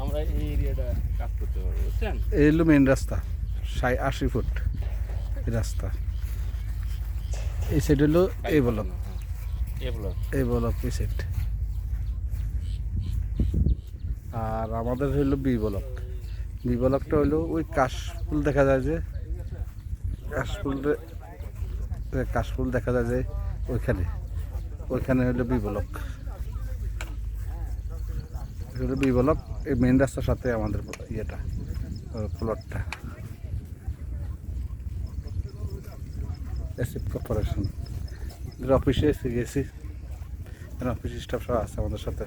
আমরা এই এরিয়াটা কাজ করতে পারবো, বুঝছেন? এই হলো মেন রাস্তা, 80 ফুট এই রাস্তা। এই সাইড হলো এই ব্লক, এ ব্লক। এই ব্লক এই সাইড। আর আমাদের হইলো বি ব্লক। বি ব্লকটা হইলো ওই কাশফুল দেখা যায় যে, কাশফুল দেখা যায় যে ওইখানে, ওইখানে হইলো বি ব্লক। হলো বি ব্লক। এই মেন রাস্তার সাথে আমাদের ইয়েটা, প্লটটা। এসিপ কর্পোরেশন অফিসে এসে গেছি, অফিস স্টাফ সব আছে আমাদের সাথে।